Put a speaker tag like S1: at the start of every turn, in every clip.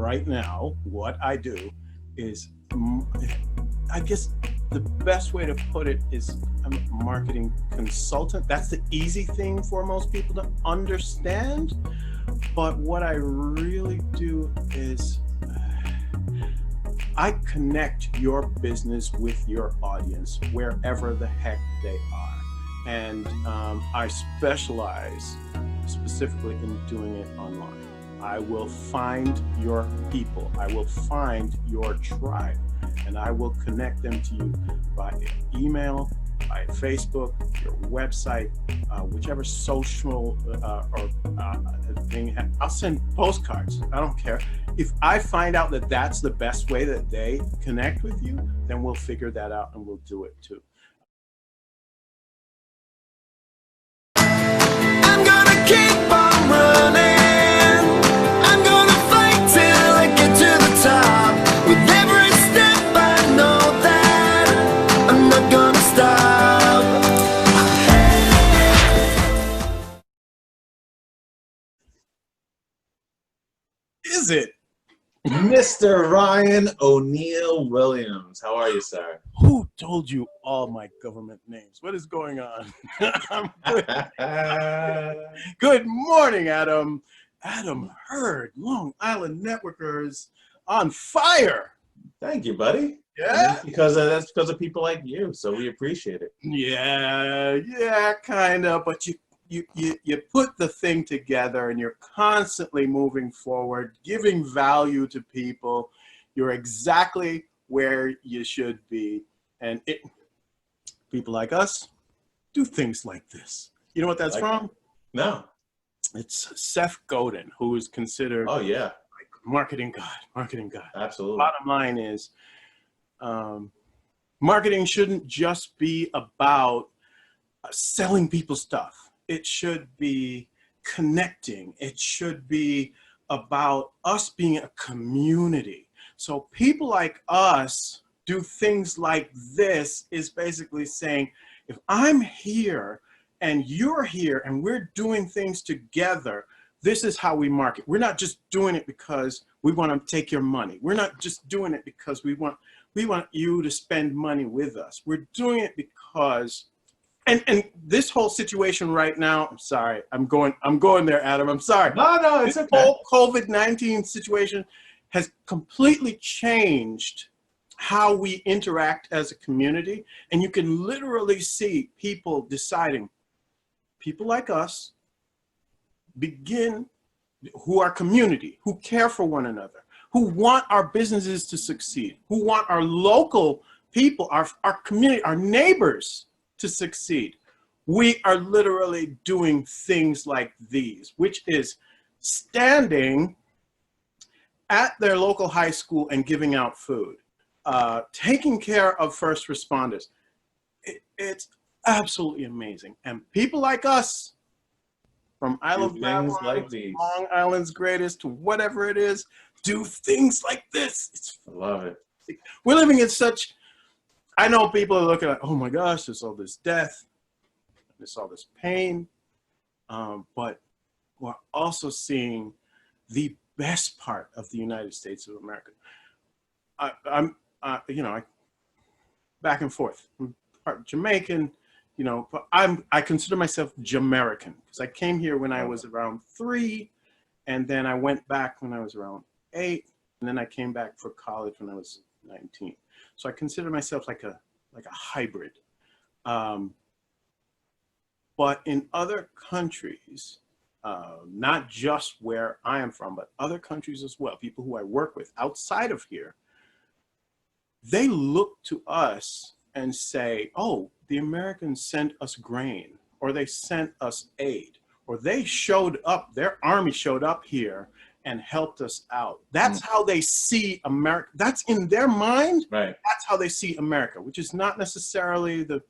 S1: right now, what I do is, I guess the best way to put it is I'm a marketing consultant. That's the easy thing for most people to understand. But what I really do is I connect your business with your audience wherever the heck they are. And I specialize specifically in doing it online. I will find your people. I will find your tribe, and I will connect them to you by email, by Facebook, your website, whichever social thing. I'll send postcards. I don't care. If I find out that that's the best way that they connect with you, then we'll figure that out and we'll do it too.
S2: I'm gonna keep on running. I'm gonna fight till I get to the top. With every step I know that I'm not gonna stop.
S1: Is it?
S3: Mr. Ryan O'Neal Williams. How are you, sir?
S1: Who told you all my government names? What is going on? I'm good. Good morning, Adam. Adam Hurd, Long Island Networkers on fire.
S3: Thank you, buddy.
S1: Yeah?
S3: That's because of people like you, so we appreciate it.
S1: Yeah, kind of. But you put the thing together and you're constantly moving forward, giving value to people. You're exactly where you should be. And people like us do things like this. You know what that's from?
S3: No.
S1: It's Seth Godin, who is considered like marketing god.
S3: Absolutely.
S1: Bottom line is, marketing shouldn't just be about selling people stuff. It should be connecting. It should be about us being a community. So people like us do things like this is basically saying, if I'm here and you're here and we're doing things together, this is how we market. We're not just doing it because we want to take your money. We're not just doing it because we want you to spend money with us. We're doing it because, and this whole situation right now, I'm sorry, I'm going there, Adam, I'm sorry.
S3: No, it's
S1: this
S3: okay.
S1: whole COVID-19 situation has completely changed how we interact as a community. And you can literally see people deciding, people like us, who are community, who care for one another, who want our businesses to succeed, who want our local people, our community, our neighbors to succeed. We are literally doing things like these, which is standing at their local high school and giving out food, taking care of first responders. It's absolutely amazing. And people like us, from Isle of Babylon,
S3: like these.
S1: Long Island's greatest to whatever it is, do things like this.
S3: I love it.
S1: We're living in such, I know people are looking at, oh my gosh, there's all this death, there's all this pain, but we're also seeing the best part of the United States of America. I'm back and forth. I'm part Jamaican, but I consider myself Jamaican because I came here when I was around 3, and then I went back when I was around 8, and then I came back for college when I was 19. So I consider myself like a hybrid. But in other countries, not just where I am from, but other countries as well, people who I work with outside of here, they look to us and say, oh, the Americans sent us grain, or they sent us aid, or they showed up, their army showed up here and helped us out. That's how they see America. That's in their mind.
S3: Right.
S1: That's how they see America, which is not necessarily the,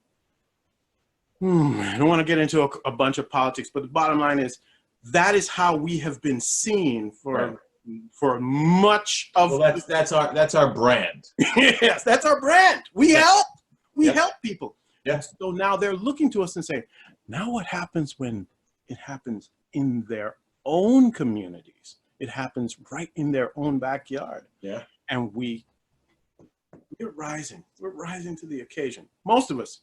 S1: I don't want to get into a bunch of politics, but the bottom line is that is how we have been seen for much of.
S3: Well, that's our brand.
S1: Yes, that's our brand. We help people.
S3: Yes.
S1: So now they're looking to us and saying, now what happens when it happens in their own communities? It happens right in their own backyard.
S3: Yeah.
S1: And we're rising. We're rising to the occasion. Most of us,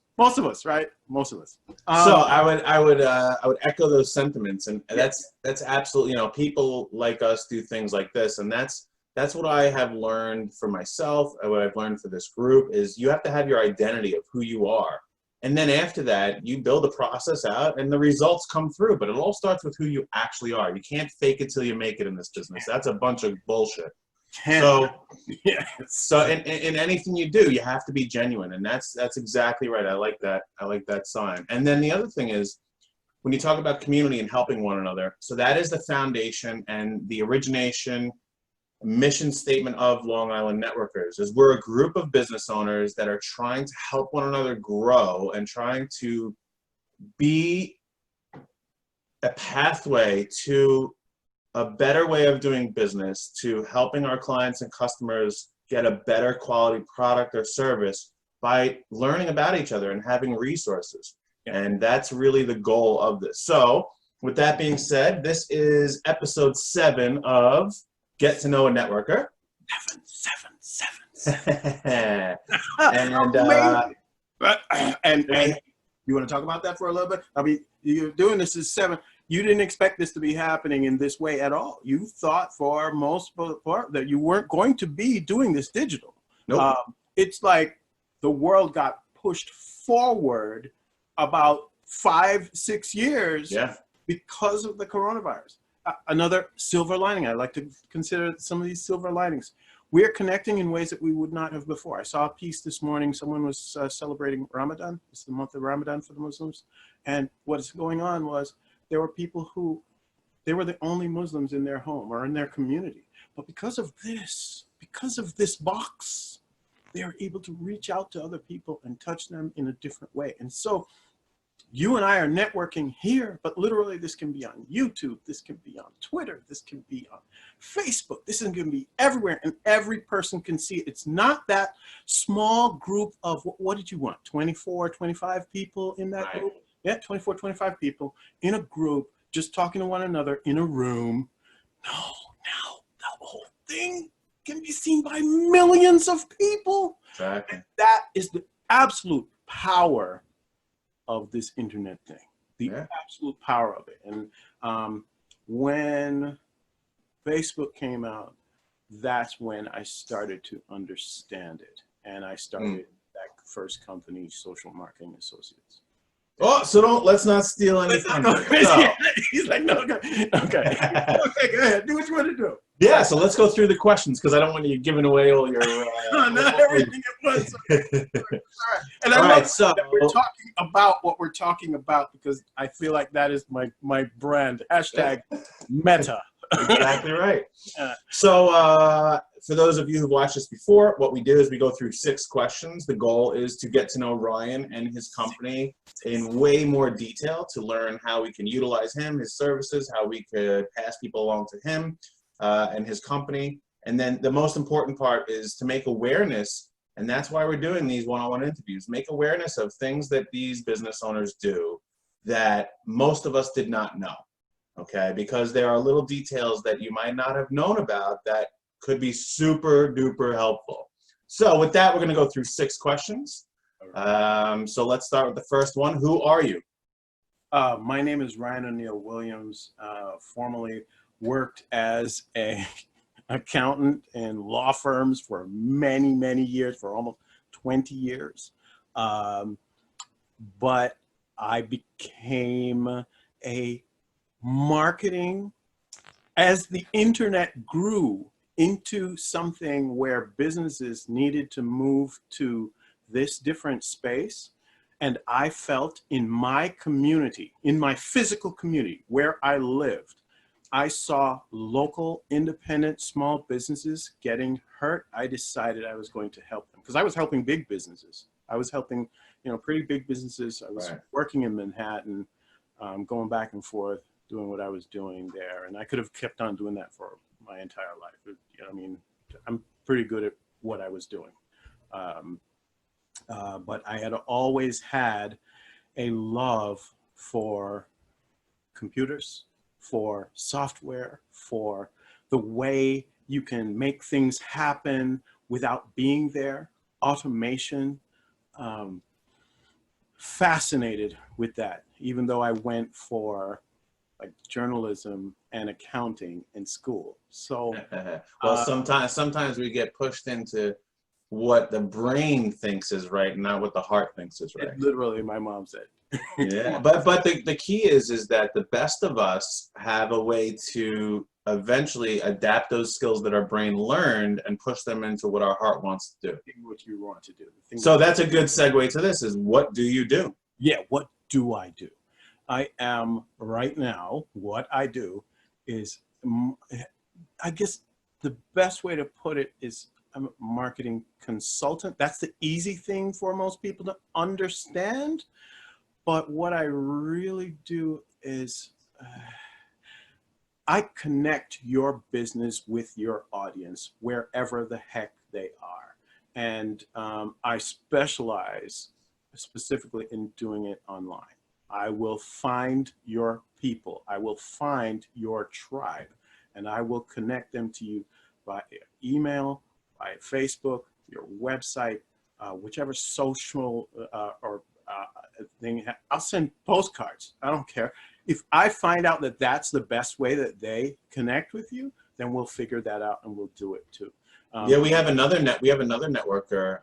S1: right? Most of us.
S3: So I would echo those sentiments, and that's absolutely, people like us do things like this, and that's what I have learned for myself, and what I've learned for this group is you have to have your identity of who you are, and then after that you build a process out, and the results come through. But it all starts with who you actually are. You can't fake it till you make it in this business. That's a bunch of bullshit. So in anything you do, you have to be genuine, and that's exactly right. I like that sign. And then the other thing is, when you talk about community and helping one another, so that is the foundation and the origination mission statement of Long Island Networkers. Is we're a group of business owners that are trying to help one another grow and trying to be a pathway to a better way of doing business, to helping our clients and customers get a better quality product or service by learning about each other and having resources. And that's really the goal of this. So with that being said, this is episode 7 of Get to Know a Networker. 7.
S1: And you want to talk about that for a little bit? I mean, you're doing this as 7. You didn't expect this to be happening in this way at all. You thought for most part that you weren't going to be doing this digital.
S3: Nope.
S1: It's like the world got pushed forward about 5-6 years because of the coronavirus. Another silver lining. I like to consider some of these silver linings. We're connecting in ways that we would not have before. I saw a piece this morning. Someone was celebrating Ramadan. It's the month of Ramadan for the Muslims. And what's going on was, there were people who, they were the only Muslims in their home or in their community. But because of this box, they are able to reach out to other people and touch them in a different way. And so you and I are networking here, but literally this can be on YouTube, this can be on Twitter, this can be on Facebook, this is going to be everywhere, and every person can see it. It's not that small group of, what did you want, 24, 25 people in that group? Yeah, 24, 25 people in a group, just talking to one another in a room. No, now the whole thing can be seen by millions of people.
S3: Exactly.
S1: And that is the absolute power of this internet thing, the absolute power of it. And when Facebook came out, that's when I started to understand it. And I started that first company, Social Marketing Associates.
S3: Oh, so let's not steal any thunder. So.
S1: He's like, no, okay. Okay, go ahead. Do what you want to do.
S3: Yeah, so let's go through the questions, because I don't want you giving away all your...
S1: not everything at once. All right. And I love that we're talking about what we're talking about, because I feel like that is my brand. Hashtag Meta.
S3: Exactly right. So for those of you who've watched this before, what we do is we go through 6 questions. The goal is to get to know Ryan and his company in way more detail, to learn how we can utilize him, his services, how we could pass people along to him and his company. And then the most important part is to make awareness, and that's why we're doing these one-on-one interviews, make awareness of things that these business owners do that most of us did not know. Okay, because there are little details that you might not have known about that could be super duper helpful. So with that, we're going to go through 6 questions. So let's start with the first one. Who are you?
S1: My name is Ryan O'Neill Williams. Formerly worked as an accountant in law firms for many, many years, for almost 20 years. But I became a marketing, as the internet grew into something where businesses needed to move to this different space. And I felt in my community, in my physical community where I lived, I saw local, independent, small businesses getting hurt. I decided I was going to help them, because I was helping big businesses. I was helping, pretty big businesses. I was working in Manhattan, going back and forth, doing what I was doing there. And I could have kept on doing that for my entire life. I'm pretty good at what I was doing. But I had always had a love for computers, for software, for the way you can make things happen without being there, automation. Um, Fascinated with that, even though I went for like journalism and accounting in school. So,
S3: Well,
S1: uh,
S3: sometimes we get pushed into what the brain thinks is right, not what the heart thinks is right.
S1: literally, my mom said.
S3: Yeah, but the key is that the best of us have a way to eventually adapt those skills that our brain learned and push them into what our heart wants to do.
S1: What you want to do.
S3: So that's a good segue to this: is what do you do?
S1: Yeah, what do I do? I am right now, what I do is, I guess the best way to put it is I'm a marketing consultant. That's the easy thing for most people to understand. But what I really do is I connect your business with your audience wherever the heck they are. And I specialize specifically in doing it online. I will find your people. I will find your tribe, and I will connect them to you by email, by Facebook, your website, whichever social or thing. I'll send postcards. I don't care. If I find out that that's the best way that they connect with you, then we'll figure that out and we'll do it too.
S3: Yeah, we have another networker,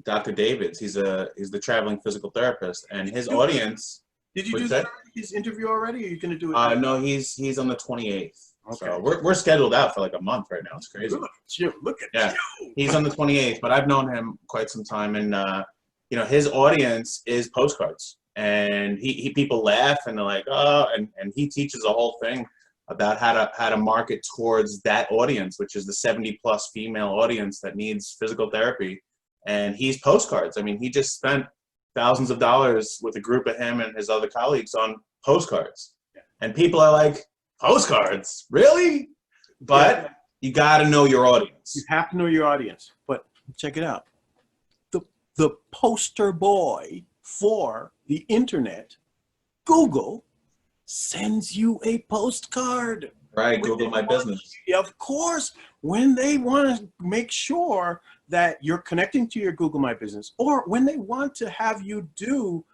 S3: Dr. Davids. He's the traveling physical therapist, and his audience.
S1: Did you
S3: What'd
S1: do
S3: you say?
S1: his interview already? Or are you going to do it?
S3: No, he's on the 28th.
S1: Okay.
S3: So we're scheduled out for like a month right now. It's crazy.
S1: Look at you. Look at
S3: Yeah.
S1: you.
S3: He's on the 28th, but I've known him quite some time, and you know, his audience is postcards, and he people laugh and they're like, oh, and he teaches a whole thing about how to market towards that audience, which is the 70+ female audience that needs physical therapy. And he's postcards. I mean, he just spent thousands of dollars with a group of him and his other colleagues on postcards.
S1: Yeah.
S3: And people are like, postcards? Really? But
S1: Yeah.
S3: you got to know your audience.
S1: You have to know your audience. But check it out. The poster boy for the internet, Google, sends you a postcard.
S3: Right, Google My Business.
S1: Of course, when they want to make sure that you're connecting to your Google My Business, or when they want to have you do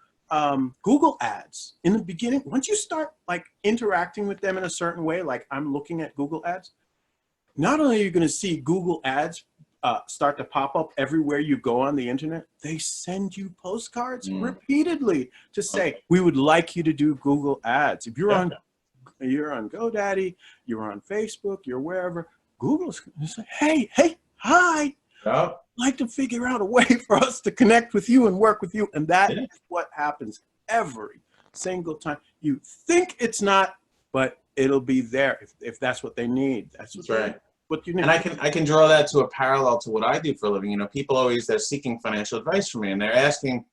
S1: Google ads in the beginning, once you start like interacting with them in a certain way, like I'm looking at Google ads, not only are you going to see Google ads start to pop up everywhere you go on the internet, they send you postcards repeatedly to say, we would like you to do Google ads. If you're on GoDaddy, you're on Facebook, you're wherever, Google's going to say, hey, hi. I'd like to figure out a way for us to connect with you and work with you. And that is what happens every single time. You think it's not, but it'll be there if that's what they need. That's
S3: right.
S1: What you need.
S3: And I can draw that to a parallel to what I do for a living. You know, people always, they're seeking financial advice from me, and they're asking,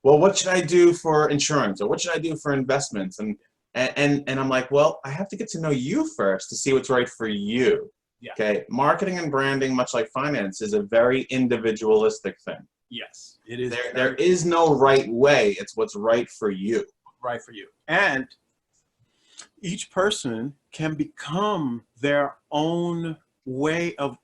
S3: well, what should I do for insurance, or what should I do for investments? And I'm like, well, I have to get to know you first to see what's right for you.
S1: Yeah.
S3: Okay. Marketing and branding, much like finance, is a very individualistic thing.
S1: Yes, it is.
S3: There is no right way. It's what's right for you.
S1: Right for you. And each person can become their own way of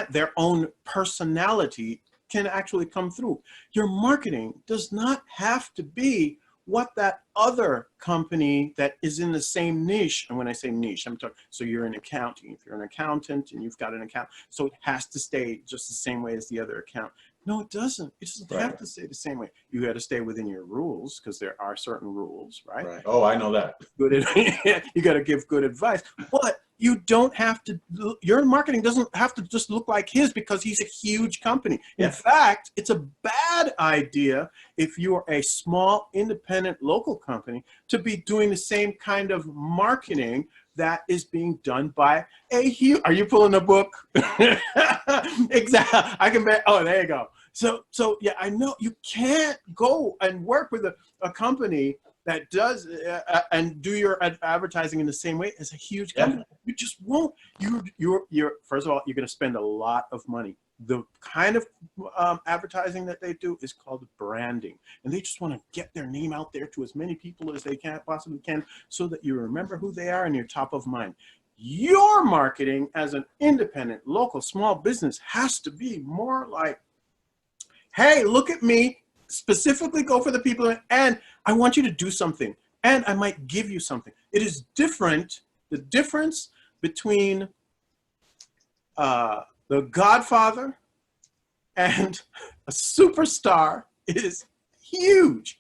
S1: their own personality can actually come through. Your marketing does not have to be what that other company that is in the same niche, and when I say niche, I'm talking, so you're in accounting. If you're an accountant and you've got an account, so it has to stay just the same way as the other account. No, it doesn't. It doesn't have to stay the same way. You got to stay within your rules because there are certain rules, right?
S3: Right. Oh, I know that.
S1: You got to give good advice, but you don't have to. Your marketing doesn't have to just look like his because he's a huge company. In fact, it's a bad idea if you are a small, independent, local company to be doing the same kind of marketing that is being done by a huge. Are you pulling a book? Exactly. I can bet. Oh, there you go. So yeah, I know you can't go and work with a company that does and do your advertising in the same way as a huge company. You just won't. You're first of all, you're going to spend a lot of money. The kind of advertising that they do is called branding, and they just want to get their name out there to as many people as they possibly can, so that you remember who they are and you're top of mind. Your marketing as an independent, local, small business has to be more like, hey, look at me, specifically go for the people, and I want you to do something, and I might give you something. It is different. The difference between The Godfather and a superstar is huge.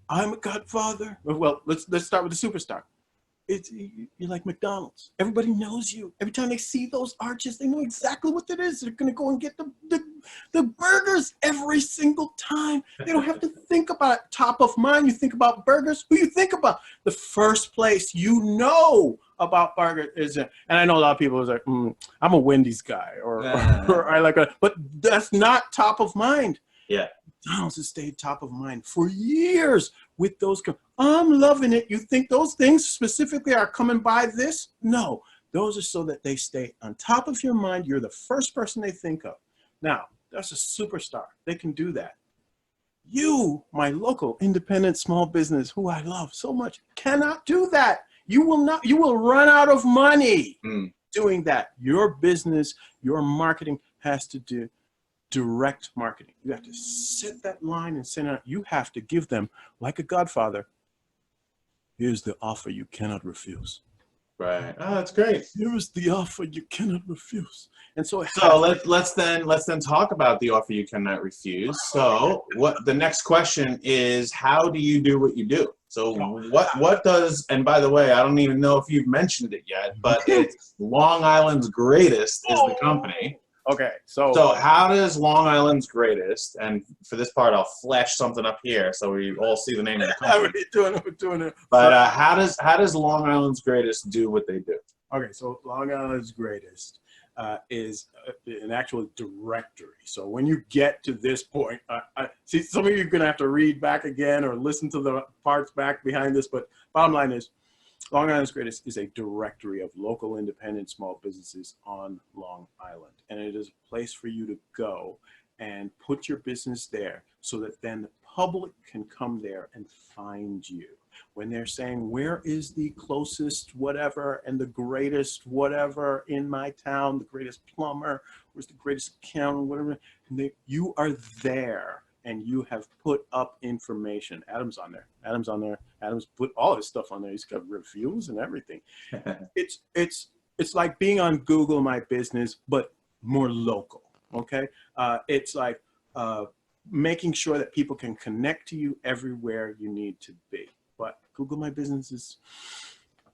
S1: I'm a Godfather. Well, let's start with the superstar. You're like McDonald's. Everybody knows you. Every time they see those arches, they know exactly what it is. They're gonna go and get the burgers every single time. They don't have to think about it. Top of mind, you think about burgers. Who you think about? The first place you know about burgers is, and I know a lot of people is like, I'm a Wendy's guy, or I like a, but that's not top of mind.
S3: Yeah.
S1: McDonald's has stayed top of mind for years with those. I'm loving it. You think those things specifically are coming by this? No, those are so that they stay on top of your mind. You're the first person they think of. Now, that's a superstar. They can do that. You, my local independent small business, who I love so much, cannot do that. You will not. You will run out of money doing that. Your business, your marketing has to do direct marketing. You have to set that line and send it out. You have to give them, like a Godfather, here's the offer you cannot refuse.
S3: Right. Oh, that's great.
S1: Here's the offer you cannot refuse. And so
S3: let's then talk about the offer you cannot refuse. So what the next question is, how do you do what you do? So what does, and by the way, I don't even know if you've mentioned it yet, but it's Long Island's Greatest is the company.
S1: Okay, so
S3: how does Long Island's Greatest, and for this part, I'll flash something up here so we all see the name of the company.
S1: We're doing it.
S3: But how does Long Island's Greatest do what they do?
S1: Okay, so Long Island's Greatest is an actual directory. So when you get to this point, see, some of you are going to have to read back again or listen to the parts back behind this, but bottom line is, Long Island's Greatest is a directory of local independent small businesses on Long Island. And it is a place for you to go and put your business there so that then the public can come there and find you. When they're saying, where is the closest whatever and the greatest whatever in my town, the greatest plumber, where's the greatest accountant, whatever, and you are there. And you have put up information. Adam's on there. Adam's put all his stuff on there. He's got reviews and everything. It's like being on Google My Business, but more local. Okay, it's like making sure that people can connect to you everywhere you need to be. But Google My Business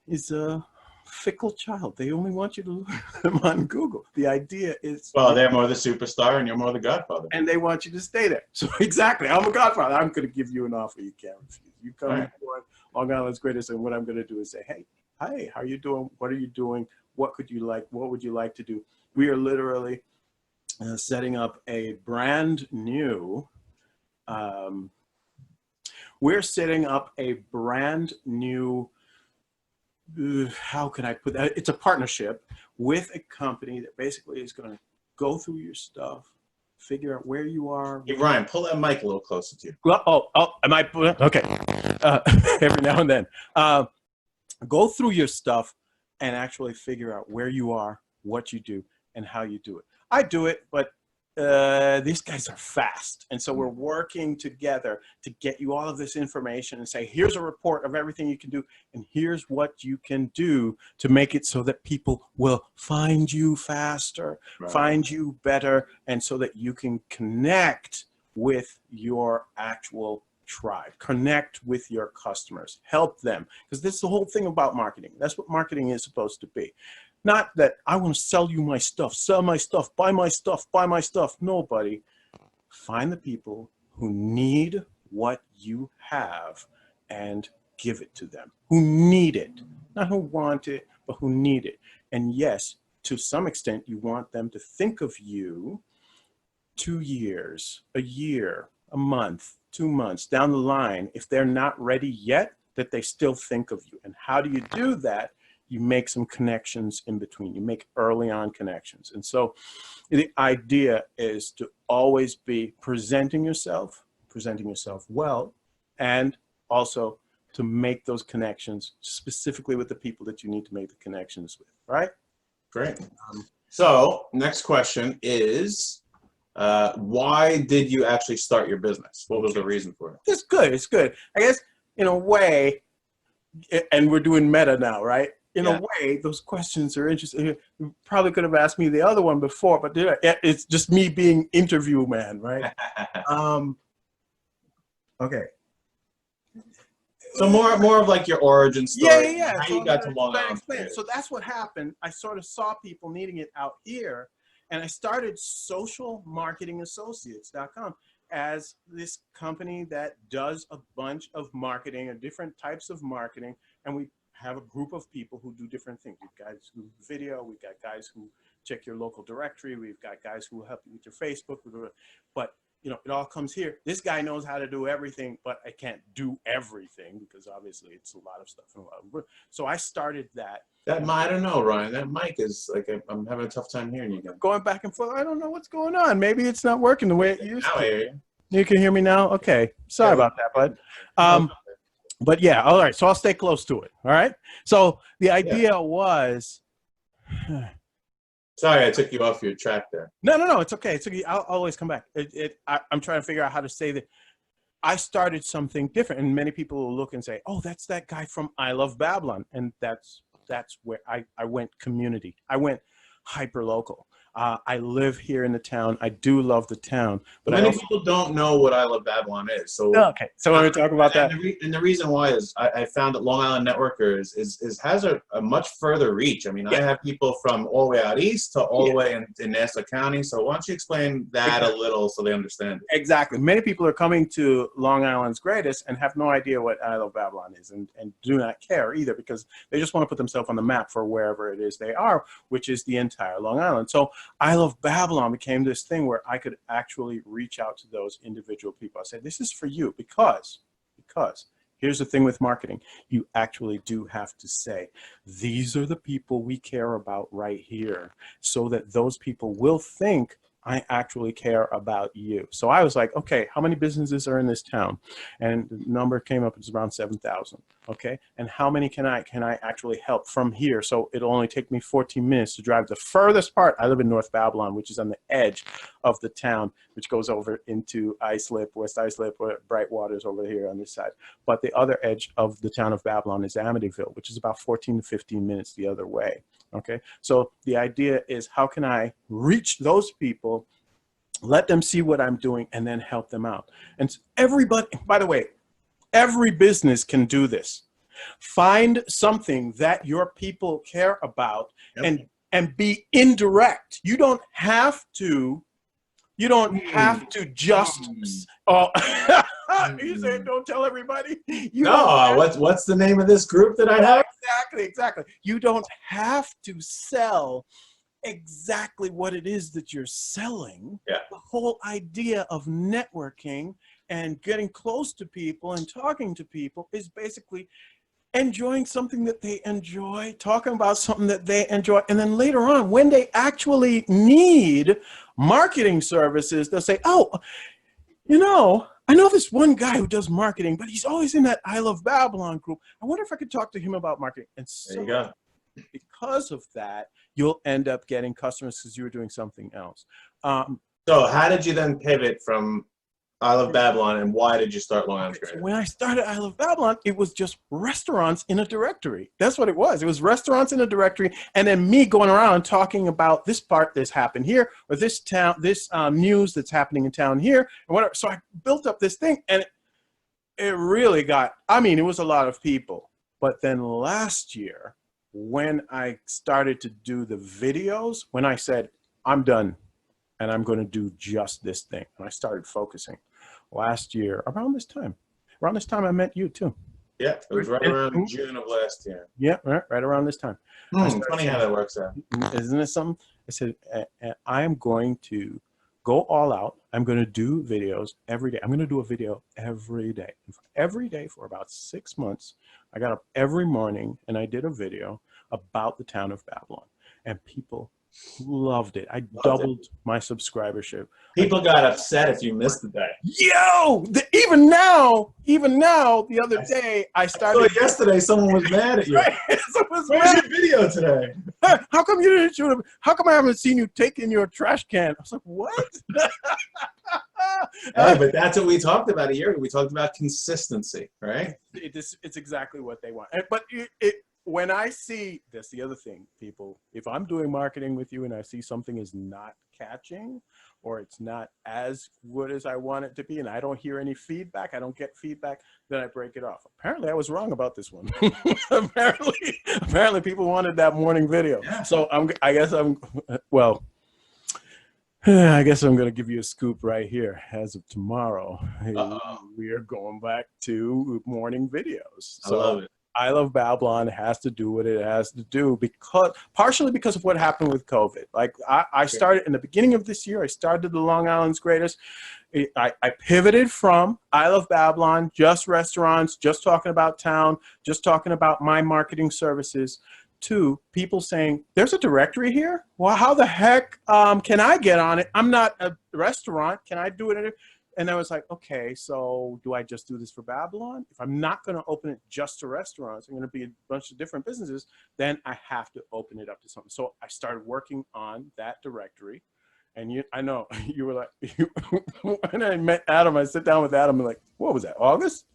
S1: is a fickle child. They only want you to look them on Google. The idea is,
S3: well, they're more the superstar and you're more the Godfather, and
S1: they want you to stay there. So exactly, I'm a Godfather. I'm going to give you an offer you can't refuse. You come
S3: Right.
S1: for Long Island's Greatest, and what I'm going to do is say, hey, how are you doing? What are you doing? What could you like? What would you like to do? We are literally setting up a brand new. We're setting up a brand new. How can I put that? It's a partnership with a company that basically is going to go through your stuff, figure out where you are.
S3: Hey, Ryan, pull that mic a little closer to you.
S1: Oh, am I? Okay. Every now and then. Go through your stuff and actually figure out where you are, what you do, and how you do it. I do it, but these guys are fast. And so we're working together to get you all of this information and say, here's a report of everything you can do. And here's what you can do to make it so that people will find you faster,
S3: Right.
S1: find you better, and so that you can connect with your actual tribe, connect with your customers, help them. Because this is the whole thing about marketing. That's what marketing is supposed to be. Not that I want to sell you my stuff, sell my stuff, buy my stuff, buy my stuff. Nobody. Find the people who need what you have and give it to them, who need it, not who want it, but who need it. And yes, to some extent, you want them to think of you 2 years, a year, a month, 2 months down the line. If they're not ready yet, that they still think of you. And how do you do that? You make some connections in between. You make early on connections. And so the idea is to always be presenting yourself well, and also to make those connections specifically with the people that you need to make the connections with, right?
S3: Great. So next question is, why did you actually start your business? What was the reason for it?
S1: It's good. It's good. I guess in a way, and we're doing meta now, right? In a way, those questions are interesting. You probably could have asked me the other one before, but it's just me being interview man, right? Okay.
S3: So more of like your origin story.
S1: Yeah.
S3: How
S1: So
S3: you got to Long Island.
S1: So that's what happened. I sort of saw people needing it out here, and I started socialmarketingassociates.com as this company that does a bunch of marketing and different types of marketing, and we have a group of people who do different things. We've got guys who video, we've got guys who check your local directory, we've got guys who help you with your Facebook, but you know, it all comes here. This guy knows how to do everything, but I can't do everything because obviously it's a lot of stuff. So I started that.
S3: I don't know, Ryan. That mic is like, I'm having a tough time hearing you again.
S1: Going back and forth. I don't know what's going on. Maybe it's not working the way it used
S3: Now I
S1: to.
S3: hear you.
S1: You can hear me now? Okay. Sorry about that, bud. But yeah, all right. So I'll stay close to it. All right. So the idea was.
S3: Sorry, I took you off your track there.
S1: No. It's okay. It's okay. I'll always come back. I'm trying to figure out how to say that. I started something different, and many people will look and say, "Oh, that's that guy from I Love Babylon," and that's where I went community. I went hyper local. I live here in the town. I do love the town, but
S3: many people don't know what I Love Babylon is. So
S1: okay, so we're going to talk about that.
S3: And the reason why is I found that Long Island Networkers has a much further reach. I mean, I have people from all the way out east to all the way in Nassau County. So why don't you explain that a little so they understand it?
S1: Exactly. Many people are coming to Long Island's greatest and have no idea what I Love Babylon is, and do not care either because they just want to put themselves on the map for wherever it is they are, which is the entire Long Island. So I Love Babylon became this thing where I could actually reach out to those individual people. I said, this is for you because here's the thing with marketing. You actually do have to say, these are the people we care about right here, so that those people will think I actually care about you. So I was like, okay, how many businesses are in this town? And the number came up, it's around 7,000. Okay, and how many can I actually help from here? So it'll only take me 14 minutes to drive the furthest part. I live in North Babylon, which is on the edge of the town, which goes over into Islip, West Islip, Brightwater's over here on this side. But the other edge of the town of Babylon is Amityville, which is about 14 to 15 minutes the other way. Okay, so the idea is, how can I reach those people, let them see what I'm doing, and then help them out? And everybody, by the way, every business can do this. Find something that your people care about, and be indirect. You don't have to just you say don't tell everybody.
S3: What's the name of this group that I have?
S1: Exactly. You don't have to sell exactly what it is that you're selling.
S3: Yeah.
S1: The whole idea of networking and getting close to people and talking to people is basically enjoying something that they enjoy, talking about something that they enjoy, and then later on, when they actually need marketing services, they'll say, oh, you know, I know this one guy who does marketing, but he's always in that I Love Babylon group. I wonder if I could talk to him about marketing. And so,
S3: there you go.
S1: Because of that, you'll end up getting customers because you were doing something else.
S3: So how did you then pivot from I Love Babylon, and why did you start Long Island Creative?
S1: So when I started I Love Babylon, it was just restaurants in a directory. That's what it was. It was restaurants in a directory, and then me going around talking about this part that's happened here, or this town, this news that's happening in town here, and whatever. So I built up this thing, and it really got, I mean, it was a lot of people. But then last year, when I started to do the videos, when I said, I'm done, and I'm going to do just this thing, and I started focusing. Last year, around this time I met you too.
S3: Yeah, it was right around June of last year.
S1: Yeah, right around this time.
S3: Funny how that works out.
S1: Isn't it something? I said, I am going to go all out. I'm going to do videos every day. I'm going to do a video every day. Every day for about 6 months. I got up every morning and I did a video about the town of Babylon. And people Loved it. I
S3: Loved it.
S1: doubled my subscribership.
S3: People got upset if you missed the day.
S1: Yo, even now, the other day, I started.
S3: So yesterday, someone was mad at you.
S1: Someone's
S3: Where's
S1: mad.
S3: your video today?
S1: How come you didn't shoot him? How come I haven't seen you taking your trash can? I was like, what?
S3: Hey, but that's what we talked about a year ago. We talked about consistency, right?
S1: It's exactly what they want. But when I see, that's the other thing, people, if I'm doing marketing with you and I see something is not catching or it's not as good as I want it to be and I don't hear any feedback, I don't get feedback, then I break it off. Apparently I was wrong about this one. apparently people wanted that morning video.
S3: Yeah.
S1: So I guess I'm going to give you a scoop right here. As of tomorrow, we are going back to morning videos. So
S3: I love it.
S1: I Love Babylon has to do what it has to do partially because of what happened with COVID. Like I started in the beginning of this year, I started the Long Island's Greatest. I pivoted from I Love Babylon, just restaurants, just talking about town, just talking about my marketing services, to people saying, there's a directory here? Well, how the heck can I get on it? I'm not a restaurant. Can I do it? And I was like, okay, so do I just do this for Babylon? If I'm not going to open it just to restaurants, I'm going to be a bunch of different businesses, then I have to open it up to something. So I started working on that directory. And I know you were like, when I met Adam, I sit down with Adam and like, what was that, August?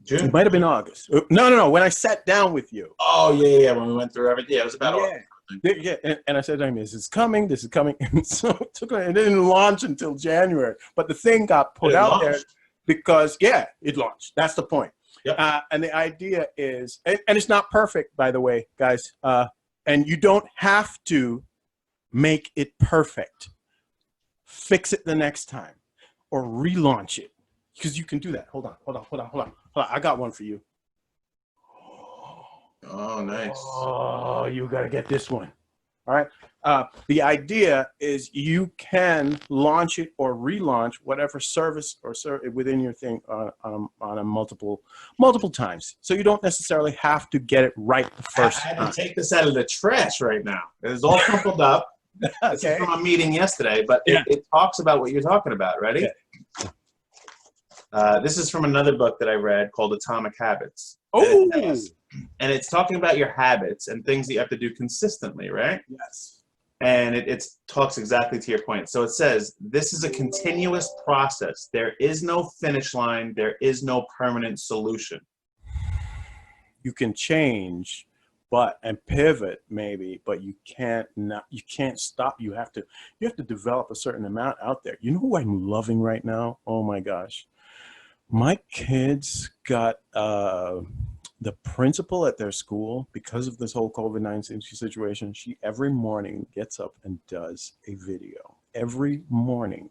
S3: June.
S1: It might have been August. No. When I sat down with you.
S3: Oh, yeah. When we went through everything. Yeah, it was about August.
S1: Yeah, and I said to him, this is coming. And so it didn't launch until January. But the thing got put out there because, it launched. That's the point.
S3: Yep.
S1: And the idea is, and it's not perfect, by the way, guys. And you don't have to make it perfect. Fix it the next time or relaunch it because you can do that. Hold on. I got one for you.
S3: Oh, nice.
S1: Oh, you got to get this one. All right. The idea is you can launch it or relaunch whatever service or within your thing on a multiple times. So you don't necessarily have to get it right the first time.
S3: I had to take this out of the trash right now. It's all crumpled up.
S1: Okay.
S3: This is from a meeting yesterday, but it talks about what you're talking about. Ready? Yeah. This is from another book that I read called Atomic Habits.
S1: Oh.
S3: And it's talking about your habits and things that you have to do consistently, right?
S1: Yes.
S3: And it talks exactly to your point. So it says, this is a continuous process. There is no finish line. There is no permanent solution.
S1: You can change and pivot maybe, but you can't stop. You have to develop a certain amount out there. You know who I'm loving right now? Oh my gosh. My kids got the principal at their school, because of this whole COVID-19 situation, she every morning gets up and does a video. Every morning.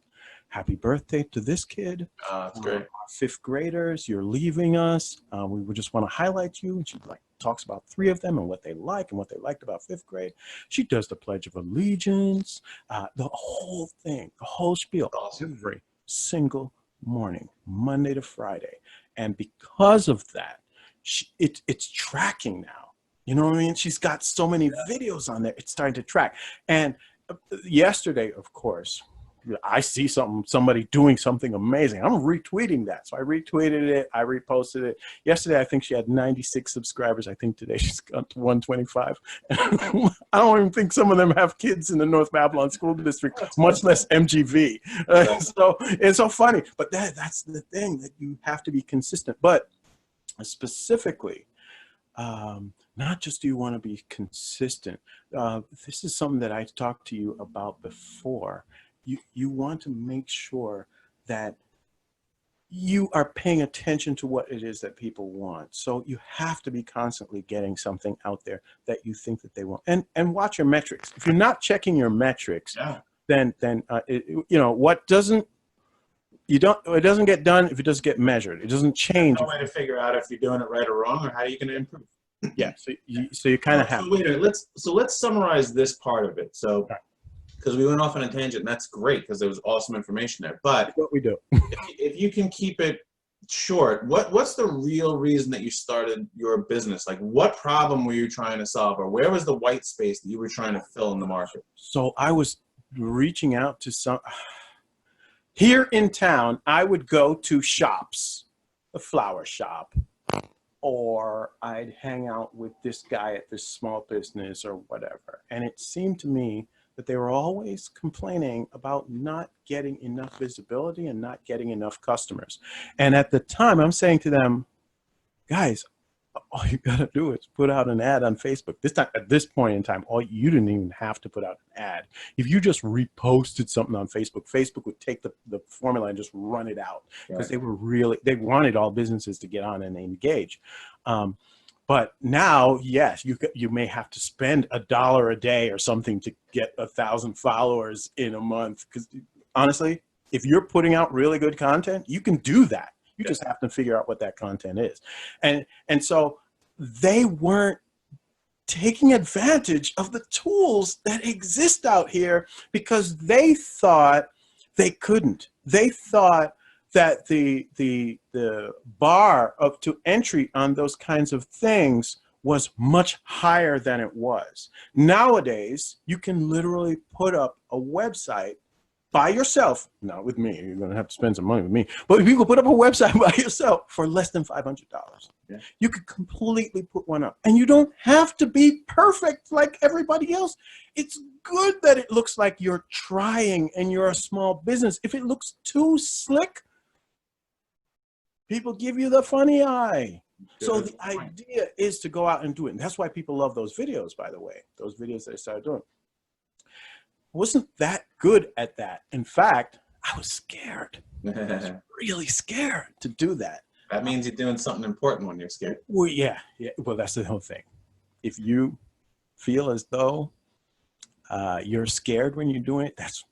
S1: Happy birthday to this kid.
S3: That's great.
S1: 5th graders, you're leaving us. We would just want to highlight you. And she talks about 3 of them and what they like and what they liked about 5th grade. She does the Pledge of Allegiance, the whole thing, the whole spiel.
S3: Awesome.
S1: Every single morning, Monday to Friday. And because of that, it's tracking now. You know what I mean? She's got so many videos on there. It's starting to track. And yesterday, of course, I see somebody doing something amazing. I'm retweeting that. So I retweeted it. I reposted it. Yesterday, I think she had 96 subscribers. I think today she's got to 125. I don't even think some of them have kids in the North Babylon School District, much less MGV. So it's so funny. But that's the thing, that you have to be consistent. But specifically, not just do you want to be consistent. This is something that I talked to you about before. You want to make sure that you are paying attention to what it is that people want. So you have to be constantly getting something out there that you think that they want. And watch your metrics. If you're not checking your metrics, then what doesn't, it doesn't get done if it doesn't get measured. It doesn't change.
S3: No way to figure out if you're doing it right or wrong, or how you're going to improve.
S1: Yeah. So you kind of have.
S3: So wait a minute. Let's summarize this part of it. So, because we went off on a tangent, and that's great because there was awesome information there. But
S1: what we do,
S3: if you can keep it short, what's the real reason that you started your business? Like, what problem were you trying to solve, or where was the white space that you were trying to fill in the market?
S1: So I was reaching out to some here in town. I would go to shops, a flower shop, or I'd hang out with this guy at this small business or whatever. And it seemed to me that they were always complaining about not getting enough visibility and not getting enough customers. And at the time, I'm saying to them, guys, all you gotta do is put out an ad on Facebook. This time, at this point in time, you didn't even have to put out an ad. If you just reposted something on Facebook, Facebook would take the formula and just run it out, because they wanted all businesses to get on and engage. But now, yes, you may have to spend $1 a day or something to get 1,000 followers in a month. Because honestly, if you're putting out really good content, you can do that. You just have to figure out what that content is. And so they weren't taking advantage of the tools that exist out here because they thought they couldn't. They thought that the bar to entry on those kinds of things was much higher than it was. Nowadays, you can literally put up a website by yourself, not with me, you're gonna have to spend some money with me, but if you could put up a website by yourself for less than $500, you could completely put one up. And you don't have to be perfect like everybody else. It's good that it looks like you're trying and you're a small business. If it looks too slick, people give you the funny eye. So the idea is to go out and do it. And that's why people love those videos, by the way, those videos that I started doing. I wasn't that good at that. In fact, I was scared. I was really scared to do that.
S3: That means you're doing something important when you're scared.
S1: Well, yeah. Well, that's the whole thing. If you feel as though you're scared when you're doing it, that's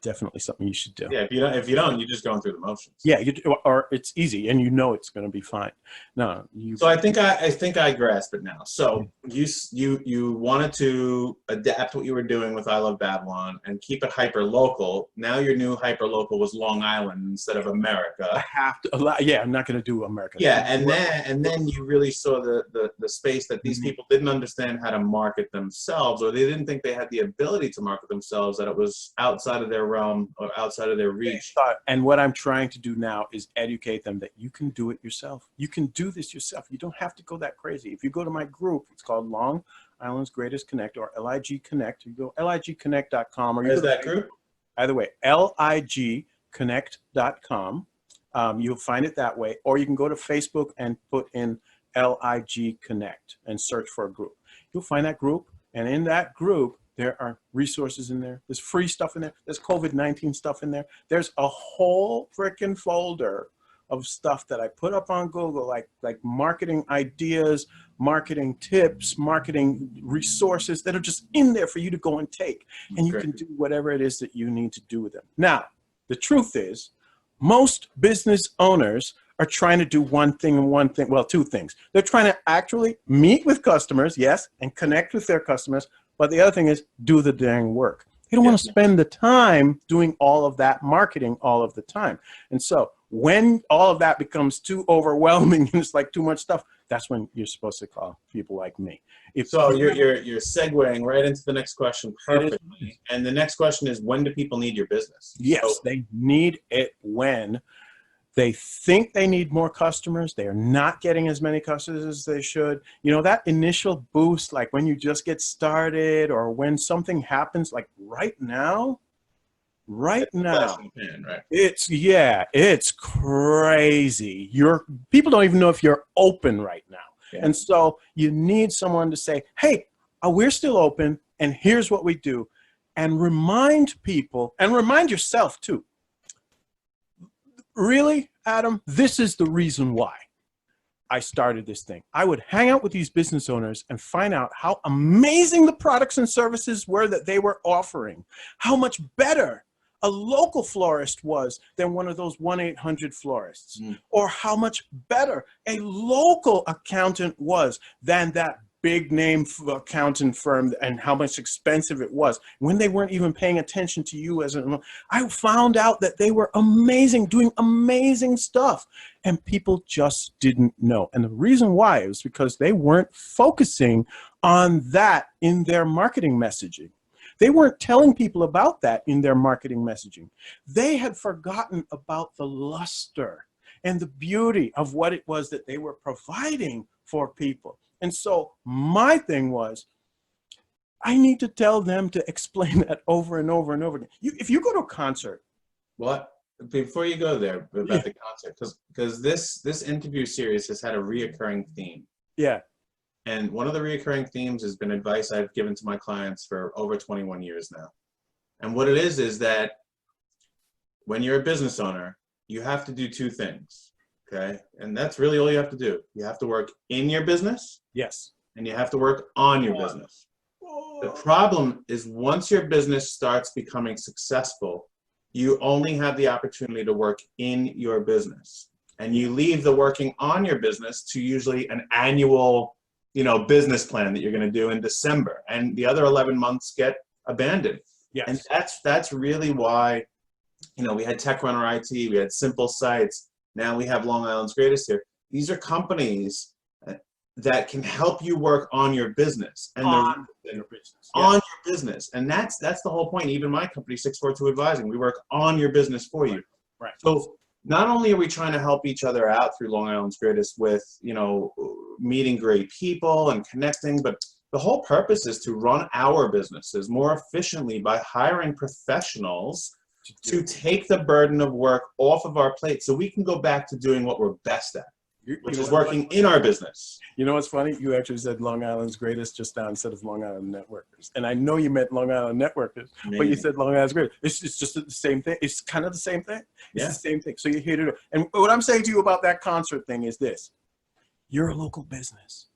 S1: definitely something you should do.
S3: Yeah, if you don't, you're just going through the motions.
S1: Yeah, or it's easy and you know it's going to be fine. No,
S3: So I think I grasp it now. So you wanted to adapt what you were doing with I Love Babylon and keep it hyper local. Now your new hyper local was Long Island instead of America.
S1: I have to. Yeah, I'm not going to do America.
S3: Yeah, and then you really saw the space that these people didn't understand how to market themselves, or they didn't think they had the ability to market themselves, that it was outside of their realm or outside of their reach.
S1: And what I'm trying to do now is educate them that you can do it yourself. You can do this yourself. You don't have to go that crazy. If you go to my group, it's called Long Island's Greatest Connect, or LIG Connect. You go ligconnect.com, or
S3: Where's that group?
S1: Either way, ligconnect.com. You'll find it that way, or you can go to Facebook and put in LIG Connect and search for a group. You'll find that group, and in that group, there are resources in there. There's free stuff in there. There's COVID-19 stuff in there. There's a whole freaking folder of stuff that I put up on Google, like marketing ideas, marketing tips, marketing resources that are just in there for you to go and take. And you can do whatever it is that you need to do with them. Now, the truth is, most business owners are trying to do one thing, well, two things. They're trying to actually meet with customers, yes, and connect with their customers. But the other thing is do the dang work. They don't want to spend the time doing all of that marketing all of the time. And so when all of that becomes too overwhelming and it's like too much stuff, that's when you're supposed to call people like me.
S3: So you're segueing right into the next question perfectly. And the next question is, when do people need your business?
S1: Yes, so they need it when they think they need more customers. They are not getting as many customers as they should. You know, that initial boost, like when you just get started or when something happens, like right now, it's crazy. People don't even know if you're open right now. Yeah. And so you need someone to say, hey, we're still open and here's what we do. And remind people, and remind yourself too. Really, Adam, this is the reason why I started this thing. I would hang out with these business owners and find out how amazing the products and services were that they were offering, how much better a local florist was than one of those 1-800 florists, or how much better a local accountant was than that big name accounting firm and how much expensive it was when they weren't even paying attention to you as an, I found out that they were amazing, doing amazing stuff, and people just didn't know. And the reason why was because they weren't focusing on that in their marketing messaging. They weren't telling people about that in their marketing messaging. They had forgotten about the luster and the beauty of what it was that they were providing for people. And so my thing was, I need to tell them to explain that over and over and over again. If you go to a concert.
S3: What? Before you go there about the concert, because this interview series has had a reoccurring theme.
S1: Yeah.
S3: And one of the reoccurring themes has been advice I've given to my clients for over 21 years now. And what it is that when you're a business owner, you have to do two things, okay? And that's really all you have to do. You have to work in your business.
S1: Yes.
S3: And you have to work on your business. The problem is once your business starts becoming successful, you only have the opportunity to work in your business. And you leave the working on your business to usually an annual, business plan that you're going to do in December, and the other 11 months get abandoned.
S1: Yes.
S3: And that's really why, we had Tech Runner IT, we had Simple Sites, now we have Long Island's Greatest here. These are companies that can help you work on your business and
S1: on your business.
S3: On your business. And that's the whole point. Even my company, 642 Advising, we work on your business for you.
S1: Right.
S3: So not only are we trying to help each other out through Long Island's Greatest with, meeting great people and connecting, but the whole purpose is to run our businesses more efficiently by hiring professionals to take the burden of work off of our plate so we can go back to doing what we're best at, which is working in our business.
S1: You know what's funny? You actually said Long Island's Greatest just now instead of Long Island Networkers. And I know you meant Long Island Networkers, but you said Long Island's Greatest. It's just the same thing. It's kind of the same thing. It's the same thing. So you hit it. And what I'm saying to you about that concert thing is this. You're a local business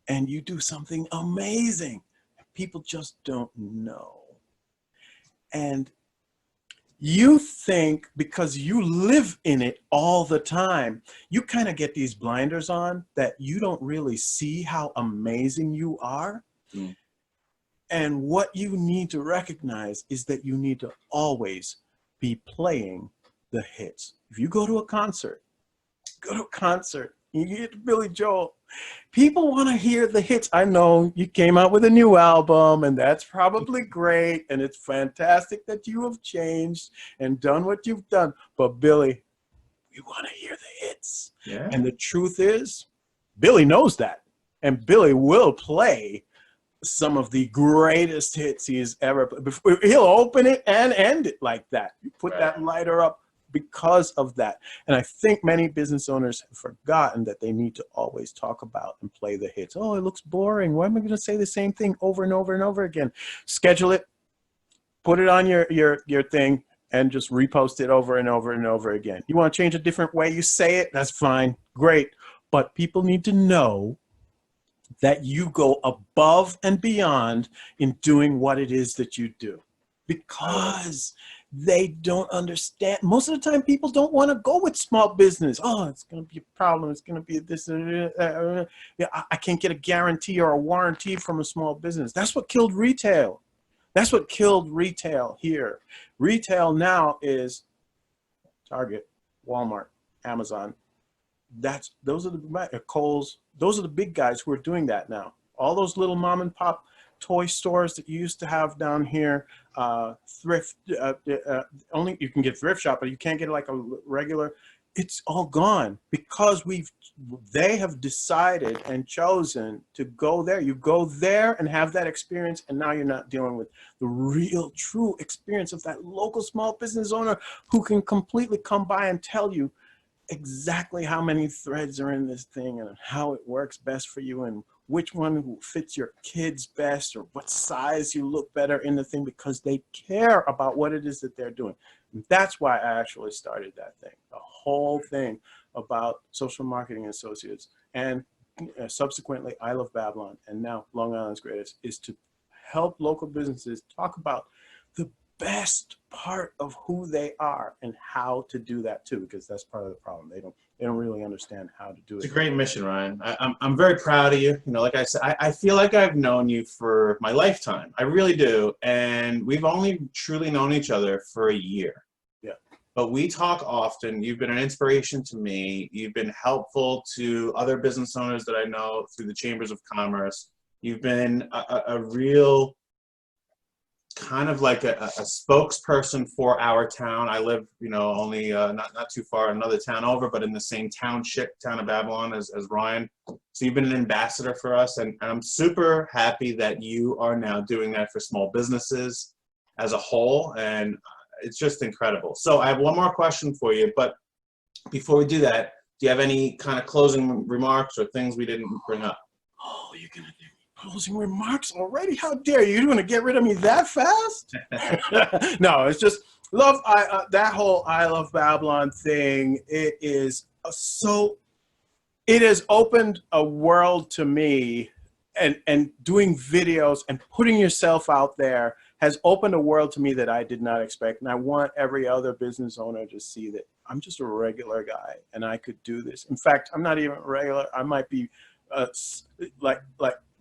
S1: and you do something amazing. People just don't know. And you think because you live in it all the time, you kind of get these blinders on that you don't really see how amazing you are. Mm. And what you need to recognize is that you need to always be playing the hits. If you go to a concert, you get Billy Joel. People want to hear the hits. I know you came out with a new album, and that's probably great, and it's fantastic that you have changed and done what you've done. But Billy, we want to hear the hits. Yeah. And the truth is, Billy knows that, and Billy will play some of the greatest hits he's ever played. He'll open it and end it like that. You put that lighter up because of that. And I think many business owners have forgotten that they need to always talk about and play the hits. Oh, it looks boring. Why am I going to say the same thing over and over and over again? Schedule it, put it on your thing, and just repost it over and over and over again. You want to change a different way you say it? That's fine. Great. But people need to know that you go above and beyond in doing what it is that you do, because they don't understand. Most of the time, people don't want to go with small business. Oh, it's going to be a problem. It's going to be this. Yeah, I can't get a guarantee or a warranty from a small business. That's what killed retail. That's what killed retail here. Retail now is Target, Walmart, Amazon. Those are the Kohl's. Those are the big guys who are doing that now. All those little mom and pop toy stores that you used to have down here, thrift, only you can get thrift shop, but you can't get like a regular. It's all gone because they have decided and chosen to go there. You go there and have that experience, and now you're not dealing with the real, true experience of that local small business owner who can completely come by and tell you exactly how many threads are in this thing and how it works best for you and which one fits your kids best or what size you look better in the thing, because they care about what it is that they're doing. And that's why I actually started that thing, the whole thing about Social Marketing Associates, and subsequently I Love Babylon, and now Long Island's Greatest, is to help local businesses talk about the best part of who they are and how to do that too, because that's part of the problem. They don't really understand how to do
S3: It's a
S1: it.
S3: great mission, Ryan. I'm very proud of you. You know, like I said, I feel like I've known you for my lifetime. I really do. And we've only truly known each other for a year.
S1: Yeah.
S3: But we talk often. You've been an inspiration to me. You've been helpful to other business owners that I know through the Chambers of Commerce. You've been a real kind of like a spokesperson for our town. I live, you know, only not too far, another town over, but in the same township, town of Babylon, as Ryan. So you've been an ambassador for us, and I'm super happy that you are now doing that for small businesses as a whole, and it's just incredible. So I have one more question for you, but before we do that, do you have any kind of closing remarks or things we didn't bring up?
S1: Oh, you're gonna do closing remarks already? How dare you? You're gonna get rid of me that fast? No, it's just love. That whole I Love Babylon thing. It is so. It has opened a world to me, and doing videos and putting yourself out there has opened a world to me that I did not expect. And I want every other business owner to see that I'm just a regular guy and I could do this. In fact, I'm not even regular. I might be like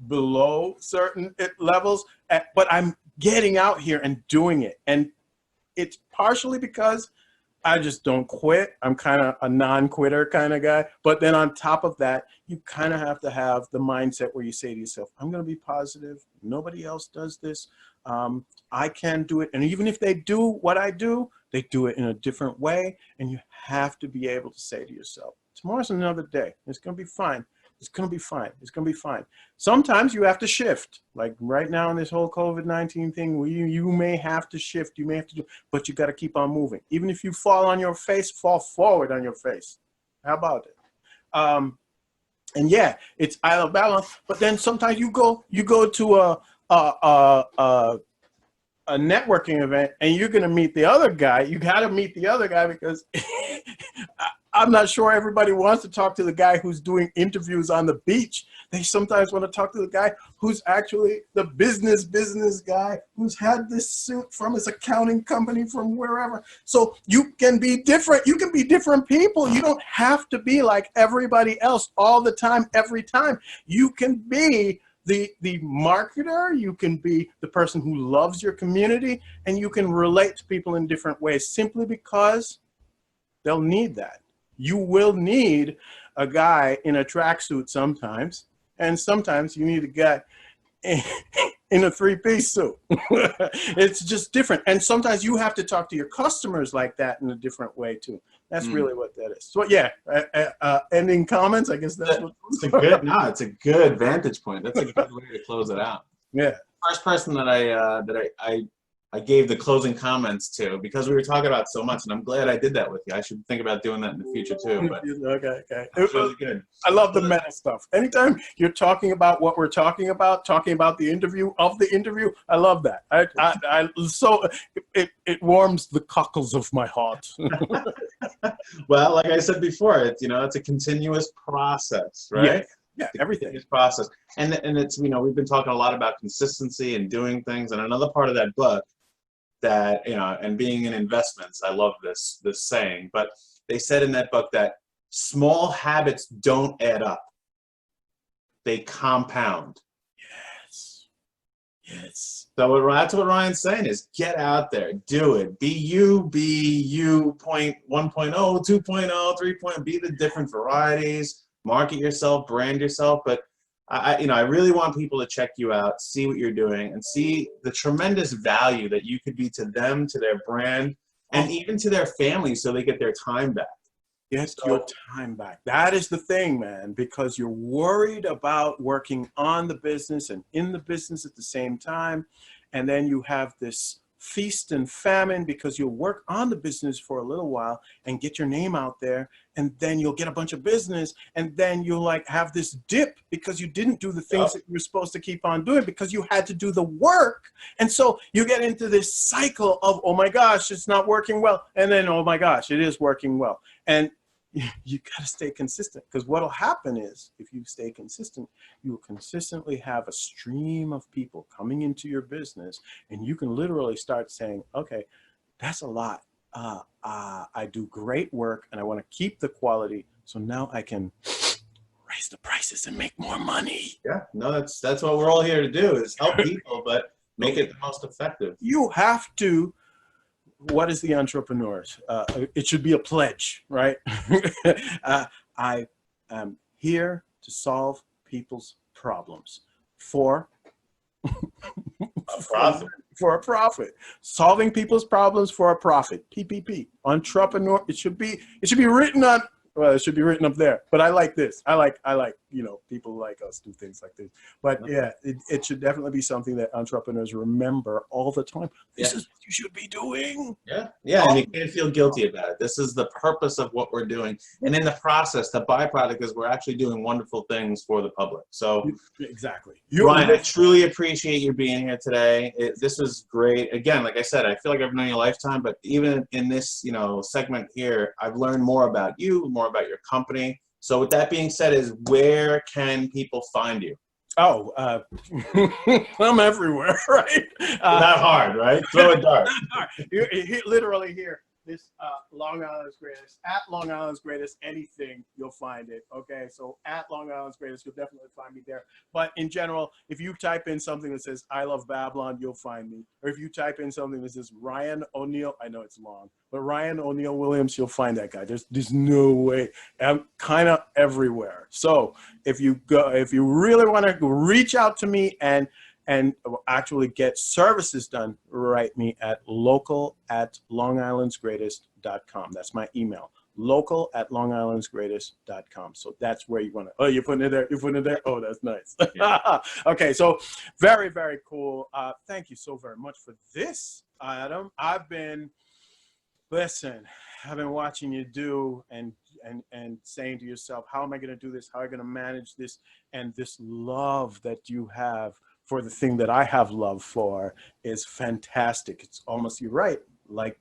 S1: below certain levels, but I'm getting out here and doing it. And it's partially because I just don't quit. I'm kind of a non-quitter kind of guy. But then on top of that, you kind of have to have the mindset where you say to yourself, I'm going to be positive. Nobody else does this. I can do it. And even if they do what I do, they do it in a different way. And you have to be able to say to yourself, tomorrow's another day. It's going to be fine. It's going to be fine. It's going to be fine. Sometimes you have to shift. Like right now in this whole COVID-19 thing, you may have to shift. You may have to do, but you got to keep on moving. Even if you fall on your face, fall forward on your face. How about it? And yeah, it's I Love Babylon. But then sometimes you go to a networking event and you're going to meet the other guy. You got to meet the other guy because I'm not sure everybody wants to talk to the guy who's doing interviews on the beach. They sometimes want to talk to the guy who's actually the business guy who's had this suit from his accounting company from wherever. So you can be different. You can be different people. You don't have to be like everybody else all the time, every time. You can be the marketer, you can be the person who loves your community, and you can relate to people in different ways simply because they'll need that. You will need a guy in a tracksuit sometimes, and sometimes you need a guy in a three-piece suit. It's just different. And sometimes you have to talk to your customers like that in a different way too. That's really what that is. So yeah, ending comments, I guess that's what
S3: it's a good, no, it's a good vantage point. That's a good way to close it out.
S1: Yeah.
S3: First person that I gave the closing comments to, because we were talking about so much, and I'm glad I did that with you. I should think about doing that in the future too. But
S1: okay.
S3: It's really good.
S1: I love the meta stuff. Anytime you're talking about what we're talking about the interview of the interview, I love that. So it warms the cockles of my heart.
S3: Well, like I said before, it's, you know, it's a continuous process, right?
S1: Yeah, everything.
S3: Continuous process, and it's, you know, we've been talking a lot about consistency and doing things, and another part of that book that, you know, and being in investments, I love this saying, but they said in that book that small habits don't add up, they compound.
S1: Yes.
S3: So that's what Ryan's saying is get out there, do it. Be you point 1.0, 2.0, 3.0, be the different varieties, market yourself, brand yourself. But I really want people to check you out, see what you're doing, and see the tremendous value that you could be to them, to their brand, and even to their family so they get their time back.
S1: Get your time back. That is the thing, man, because you're worried about working on the business and in the business at the same time. And then you have this feast and famine because you'll work on the business for a little while and get your name out there. And then you'll get a bunch of business. And then you'll like have this dip because you didn't do the things that you were supposed to keep on doing because you had to do the work. And so you get into this cycle of, oh my gosh, it's not working well. And then, oh my gosh, it is working well. And you got to stay consistent, because what will happen is if you stay consistent, you will consistently have a stream of people coming into your business, and you can literally start saying, okay, that's a lot. I do great work and I want to keep the quality, So now I can raise the prices and make more money.
S3: Yeah, no, that's what we're all here to do, is help people, but make it the most effective.
S1: You have to. What is the entrepreneurs? It should be a pledge, right? I am here to solve people's problems for
S3: A profit.
S1: for a profit. Solving people's problems for a profit. PPP. Entrepreneur. It should be written on. Well, it should be written up there. But I like this. I like people like us do things like this. But yeah, it should definitely be something that entrepreneurs remember all the time. This is what you should be doing.
S3: Yeah, and you can't feel guilty about it. This is the purpose of what we're doing. And in the process, the byproduct is we're actually doing wonderful things for the public. So
S1: exactly.
S3: Ryan, I truly appreciate you being here today. This was great. Again, like I said, I feel like I've known you a lifetime, but even in this, segment here, I've learned more about you, more about your company. So with that being said, is where can people find you?
S1: Oh, I'm everywhere, right?
S3: Not hard, right? Throw a dart.
S1: Literally here. This Long Island's Greatest, at Long Island's Greatest, anything, you'll find it. Okay, so at Long Island's Greatest, you'll definitely find me there. But in general, if you type in something that says I Love Babylon, you'll find me. Or if you type in something that says Ryan O'Neill, I know it's long, but Ryan O'Neill Williams, you'll find that guy. There's no way. I'm kind of everywhere. So if you really want to reach out to me and actually get services done, write me at local@longislandsgreatest.com. That's my email, local@longislandsgreatest.com. So that's where you want to, oh, you're putting it there? You're putting it there? Oh, that's nice. Yeah. Okay, so very, very cool. Thank you so very much for this, Adam. I've been watching you do and saying to yourself, how am I going to do this? How am I going to manage this? And this love that you have for the thing that I have love for is fantastic. It's almost, you're right, like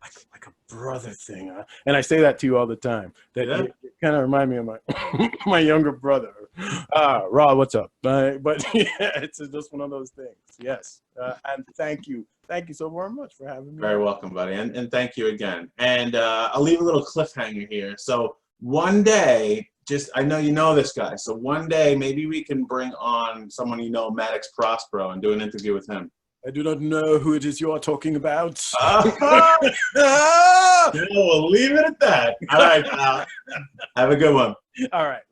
S1: a brother thing. And I say that to you all the time. That you kind of remind me of my my younger brother. Rob, what's up? But yeah, it's just one of those things. Yes. And thank you so very much for having me.
S3: Very welcome, buddy. And thank you again. And I'll leave a little cliffhanger here. So one day, I know you know this guy, so one day maybe we can bring on someone Maddox Prospero, and do an interview with him.
S1: I do not know who it is you are talking about.
S3: We'll leave it at that. All right, pal. Have a good one.
S1: All right.